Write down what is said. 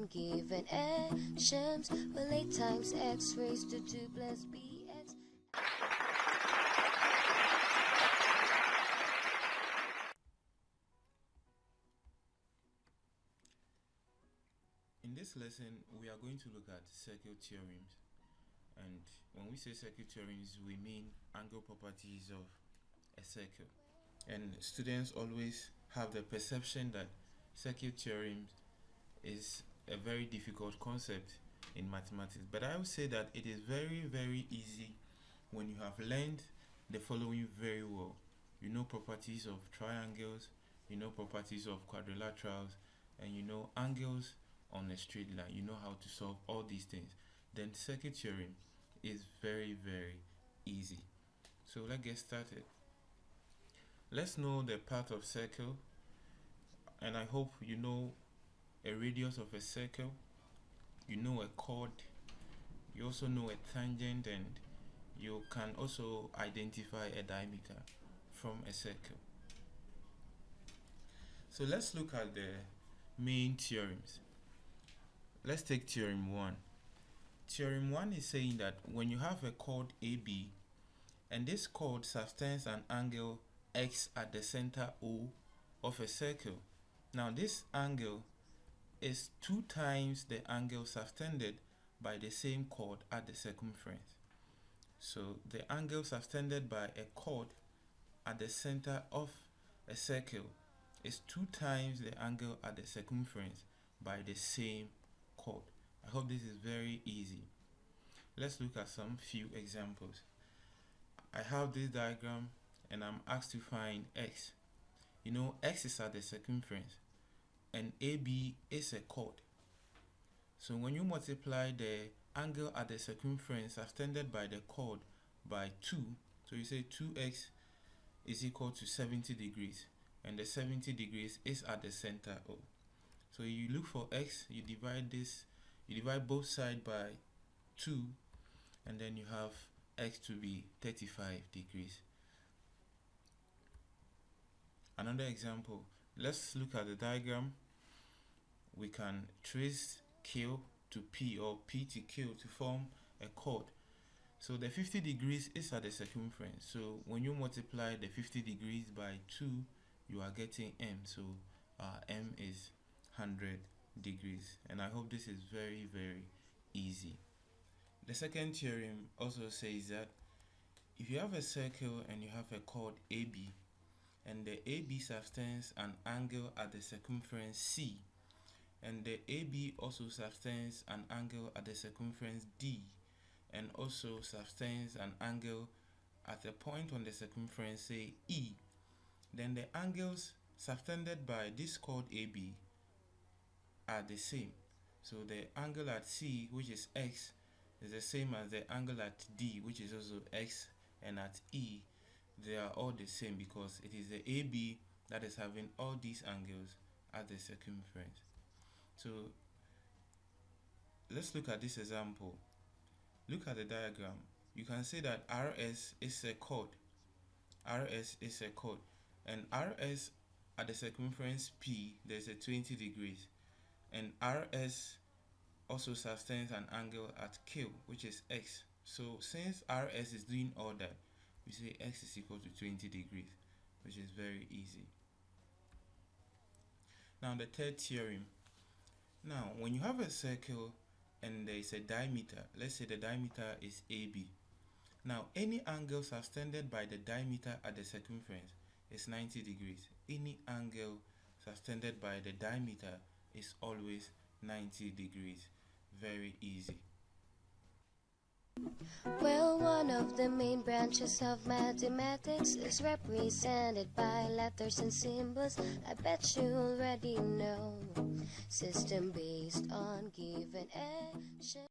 on given actions, well, 8 times x raised to 2 plus bx. In this lesson, we are going to look at circle theorems. And when we say circle theorems, we mean angle properties of a circle. And students always have the perception that circle theorems is a very difficult concept in mathematics. But I would say that it is very, very easy when you have learned the following very well. You know properties of triangles, you know properties of quadrilaterals, and you know angles on a straight line. You know how to solve all these things. Then circle theorem is very, very easy. So let's get started. Let's know the path of circle, and I hope you know a radius of a circle, you know a chord, you also know a tangent, and you can also identify a diameter from a circle. So let's look at the main theorems. Let's take theorem 1. Theorem 1 is saying that when you have a chord AB and this chord subtends an angle x at the center O of a circle, now this angle is 2 times the angle subtended by the same chord at the circumference. So the angle subtended by a chord at the center of a circle is 2 times the angle at the circumference by the same chord. I hope this is very easy. Let's look at some few examples. I have this diagram and I'm asked to find x. You know, x is at the circumference and AB is a chord. So when you multiply the angle at the circumference subtended by the chord by 2, so you say 2x is equal to 70 degrees, and the 70 degrees is at the center O. So you look for x, you divide both sides by 2, and then you have x to be 35 degrees. Another example, let's look at the diagram. We can trace Q to P or P to Q to form a chord. So the 50 degrees is at the circumference. So when you multiply the 50 degrees by 2, you are getting M. So M is 100 degrees. And I hope this is very, very easy. The second theorem also says that if you have a circle and you have a chord AB, and the AB subtends an angle at the circumference C, and the AB also subtends an angle at the circumference D, and also subtends an angle at a point on the circumference, say E, then the angles subtended by this chord AB are the same. So the angle at C, which is x, is the same as the angle at D, which is also x, and at E, they are all the same because it is the AB that is having all these angles at the circumference. So let's look at this example. Look at the diagram. You can see that RS is a chord. RS is a chord, and RS at the circumference P, there's a 20 degrees, and RS also subtends an angle at Q, which is x. So since RS is doing all that, we say x is equal to 20 degrees, which is very easy. Now the third theorem. Now when you have a circle and there is a diameter, let's say the diameter is AB. Now any angle subtended by the diameter at the circumference is 90 degrees. Any angle subtended by the diameter is always 90 degrees. Very easy. Well, one of the main branches of mathematics is represented by letters and symbols. I bet you already know. System based on given action.